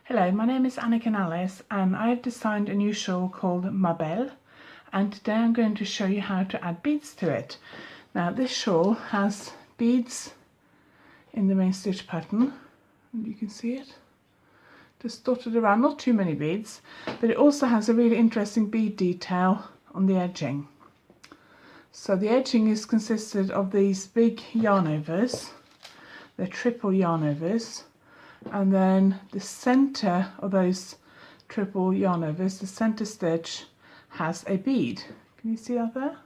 Hello, my name is Annika Alice and I have designed a new shawl called my Belle, and today I'm going to show you how to add beads to it. Now this shawl has beads in the main stitch pattern, and you can see it just dotted around, not too many beads, but it also has a really interesting bead detail on the edging. So the edging is consisted of these big yarn overs, they're triple yarn overs, and then the center of those triple yarn overs, the center stitch, has a bead. Can you see that there?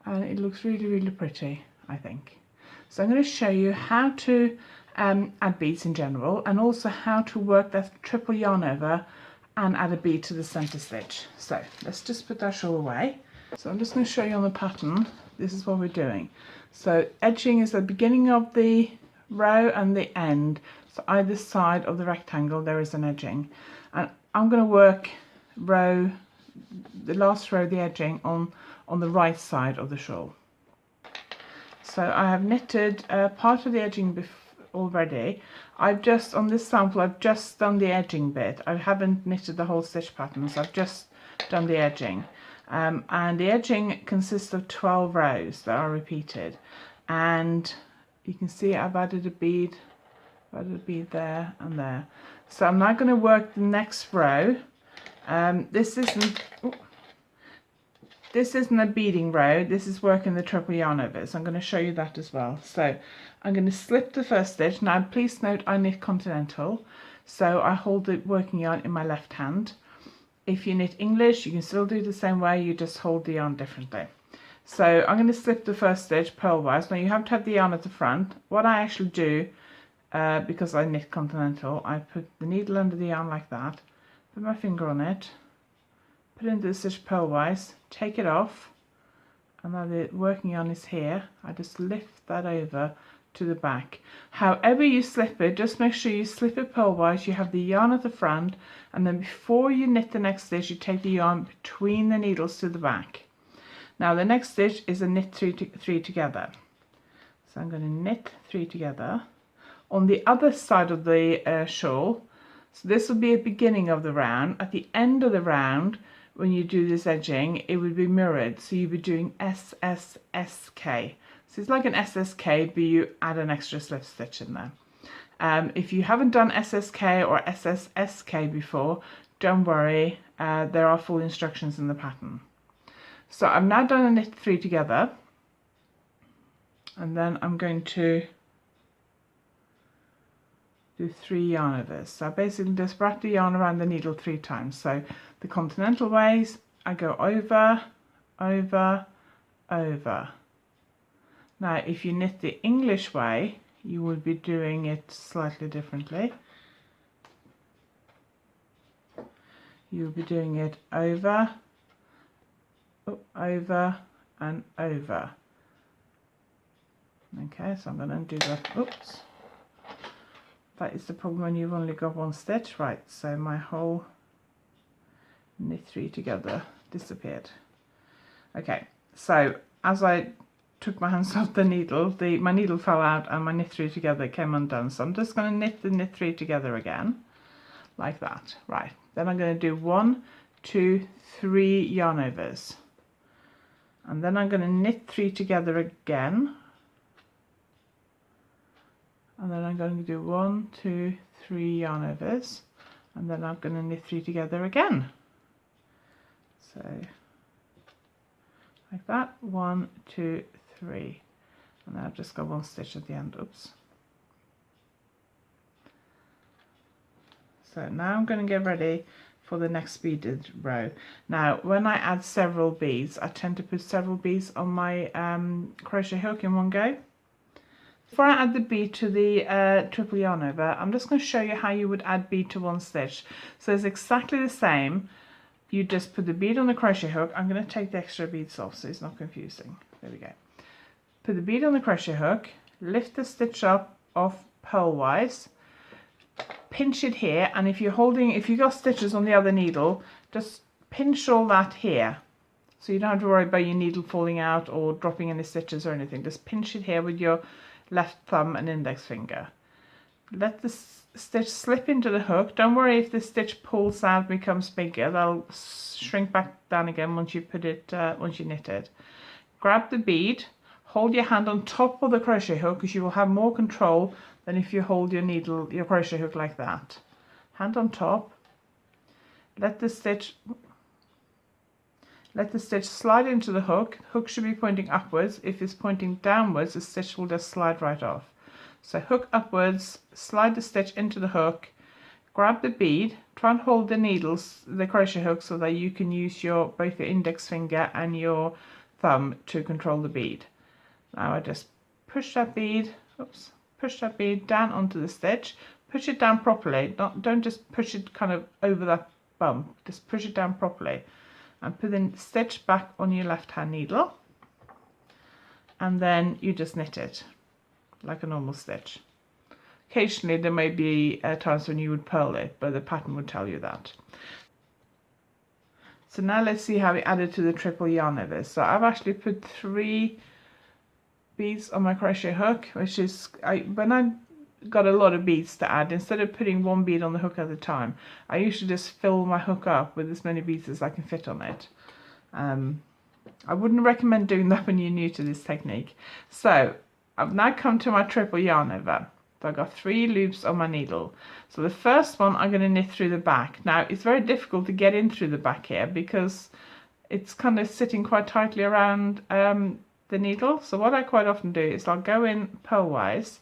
And it looks really pretty, I think. So I'm going to show you how to add beads in general, and also how to work that triple yarn over and add a bead to the center stitch. So let's just put that shawl away. So I'm just going to show you on the pattern. This is what we're doing. So edging is the beginning of the row and the end. So either side of the rectangle there is an edging, and I'm going to work the last row of the edging on the right side of the shawl. So I have knitted part of the edging already. On this sample I've just done the edging bit. I haven't knitted the whole stitch pattern, so I've just done the edging. And the edging consists of 12 rows that are repeated, and you can see I've added a bead there and there. So I'm now going to work the next row. This isn't a beading row, this is working the triple yarn over, so I'm going to show you that as well. So I'm going to slip the first stitch. Now please note I knit continental, so I hold the working yarn in my left hand. If you knit English, you can still do the same way, you just hold the yarn differently. So I'm going to slip the first stitch purlwise. Now you have to have the yarn at the front. What I actually do, because I knit continental, I put the needle under the yarn like that, put my finger on it, put it into the stitch purlwise, take it off, and now the working yarn is here. I just lift that over to the back. However you slip it, just make sure you slip it purlwise, you have the yarn at the front, and then before you knit the next stitch you take the yarn between the needles to the back. Now the next stitch is a knit three together. So I'm going to knit 3 together on the other side of the shawl. So this will be a beginning of the round. At the end of the round, when you do this edging, it would be mirrored, so you'd be doing SSSK. So it's like an SSK, but you add an extra slip stitch in there. If you haven't done SSK or SSSK before, don't worry, there are full instructions in the pattern. So I've now done a knit 3 together, and then I'm going to do 3 yarn overs. So I basically just wrap the yarn around the needle 3 times. So the continental ways, I go over, over, over. Now if you knit the English way, you would be doing it slightly differently. You'll be doing it over, over and over. Okay, so I'm going to undo that. Oops. That is the problem when you've only got one stitch. Right, so my whole knit 3 together disappeared. Okay, so as I took my hands off the needle, my needle fell out and my knit 3 together came undone. So I'm just going to knit the knit 3 together again, like that. Right, then I'm going to do 1, 2, 3 yarn overs, and then I'm going to knit 3 together again. And then I'm going to do 1, 2, 3 yarn overs, and then I'm going to knit 3 together again. So like that, 1, 2, 3, and then I've just got one stitch at the end. Oops. So now I'm going to get ready for the next beaded row. Now when I add several beads, I tend to put several beads on my crochet hook in one go. Before I add the bead to the triple yarn over, I'm just going to show you how you would add bead to one stitch. So it's exactly the same. You just put the bead on the crochet hook. I'm going to take the extra beads off so it's not confusing. There we go. Put the bead on the crochet hook, lift the stitch up off purlwise, pinch it here, and if you've got stitches on the other needle, just pinch all that here. So you don't have to worry about your needle falling out or dropping any stitches or anything. Just pinch it here with your left thumb and index finger. let the stitch slip into the hook. Don't worry if the stitch pulls out and becomes bigger, that'll shrink back down again once you put it, once you knit it. Grab the bead, hold your hand on top of the crochet hook because you will have more control than if you hold your needle, your crochet hook like that. Hand on top, let the stitch slide into the hook. Hook should be pointing upwards. If it's pointing downwards, the stitch will just slide right off. So hook upwards, slide the stitch into the hook, grab the bead, try and hold the needles, the crochet hook, so that you can use both your index finger and your thumb to control the bead. Now I just push that bead, push that bead down onto the stitch. Push it down properly. Don't just push it kind of over that bump. Just push it down properly, and put the stitch back on your left hand needle, and then you just knit it like a normal stitch. Occasionally there may be times when you would purl it, but the pattern would tell you that. So now let's see how we add it to the triple yarn over. So I've actually put 3 beads on my crochet hook, which is, when I got a lot of beads to add, instead of putting 1 bead on the hook at a time, I usually just fill my hook up with as many beads as I can fit on it. I wouldn't recommend doing that when you're new to this technique. So I've now come to my triple yarn over. So I've got 3 loops on my needle. So the first one I'm going to knit through the back. Now it's very difficult to get in through the back here because it's kind of sitting quite tightly around the needle. So what I quite often do is I'll go in purlwise,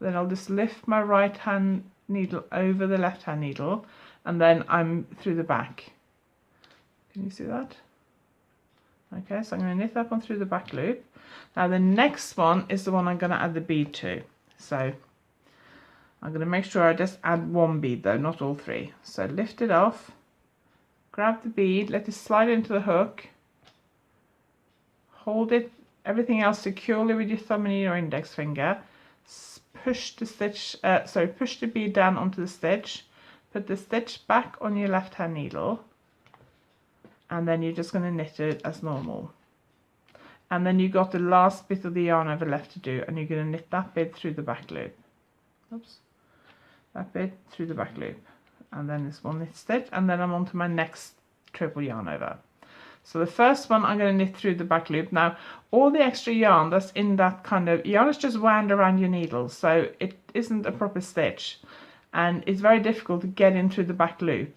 then I'll just lift my right hand needle over the left hand needle, and then I'm through the back. Can you see that? Okay, so I'm going to knit that one through the back loop. Now the next one is the one I'm going to add the bead to. So I'm going to make sure I just add 1 bead though, not all 3. So lift it off, grab the bead, let it slide into the hook, hold it, everything else securely with your thumb and your index finger, push the stitch, push the bead down onto the stitch, put the stitch back on your left hand needle, and then you're just going to knit it as normal. And then you've got the last bit of the yarn over left to do, and you're going to knit that bit through the back loop. Oops. That bit through the back loop, and then this one knit stitch, and then I'm on to my next triple yarn over. So the first one I'm going to knit through the back loop. Now all the extra yarn that's in that kind of yarn is just wound around your needle, so it isn't a proper stitch, and it's very difficult to get in through the back loop,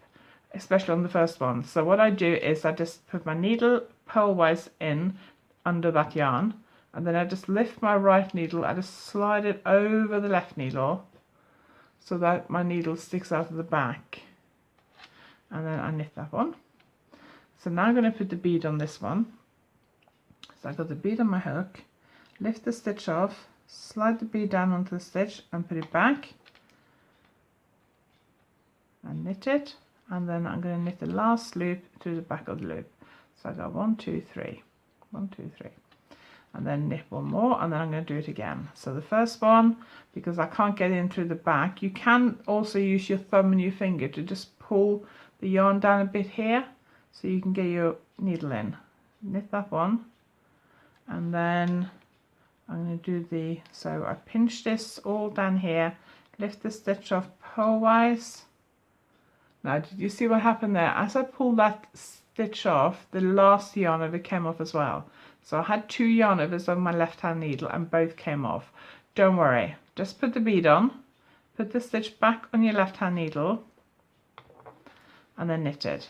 especially on the first one. So what I do is I just put my needle purlwise in under that yarn, and then I just lift my right needle, I just slide it over the left needle so that my needle sticks out of the back, and then I knit that one. So now I'm going to put the bead on this one. So I've got the bead on my hook, lift the stitch off, slide the bead down onto the stitch and put it back and knit it, and then I'm going to knit the last loop through the back of the loop. So I got 1, 2, 3, 1, 2, 3, and then knit 1 more, and then I'm going to do it again. So the first one, because I can't get in through the back, you can also use your thumb and your finger to just pull the yarn down a bit here so you can get your needle in. Knit that one, and then I'm going to do so I pinch this all down here, lift the stitch off purlwise. Now did you see what happened there? As I pulled that stitch off, the last yarn over came off as well. So I had 2 yarn overs on my left hand needle and both came off. Don't worry, just put the bead on, put the stitch back on your left hand needle, and then knit it.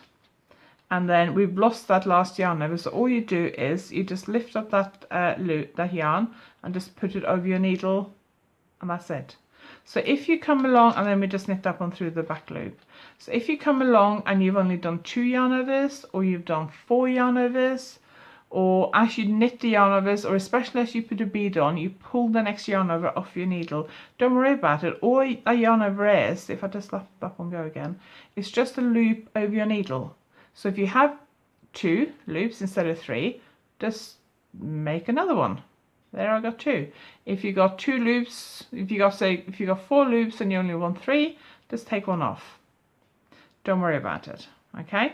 And then we've lost that last yarn over, so all you do is you just lift up that loop, that yarn, and just put it over your needle, and that's it. So if you come along, and then we just knit that one through the back loop. So if you come along and you've only done 2 yarn overs, or you've done 4 yarn overs, or as you knit the yarn overs, or especially as you put a bead on, you pull the next yarn over off your needle, don't worry about it. All a yarn over is, if I just let that one go again, it's just a loop over your needle. So if you have 2 loops instead of 3, just make another one. There, I got 2. If you got 2 loops, if you got 4 loops and you only want 3, just take one off. Don't worry about it. Okay.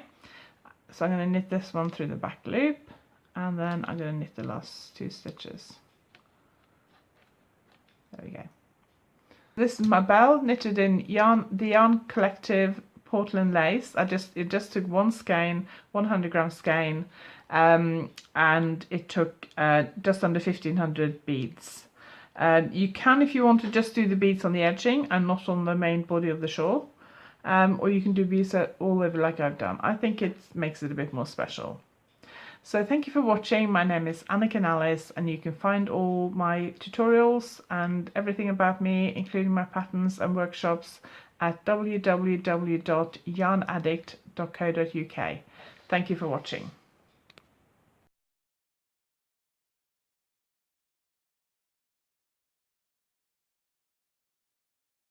So I'm going to knit this one through the back loop, and then I'm going to knit the last 2 stitches. There we go. This is my Belle knitted in the Yarn Collective Portland lace. It just took one skein, 100-gram skein, and it took just under 1,500 beads. You can, if you want to, just do the beads on the edging and not on the main body of the shawl, or you can do beads all over like I've done. I think it makes it a bit more special. So thank you for watching. My name is Anniken Alice, and you can find all my tutorials and everything about me, including my patterns and workshops, at www.yarnaddict.co.uk. Thank you for watching.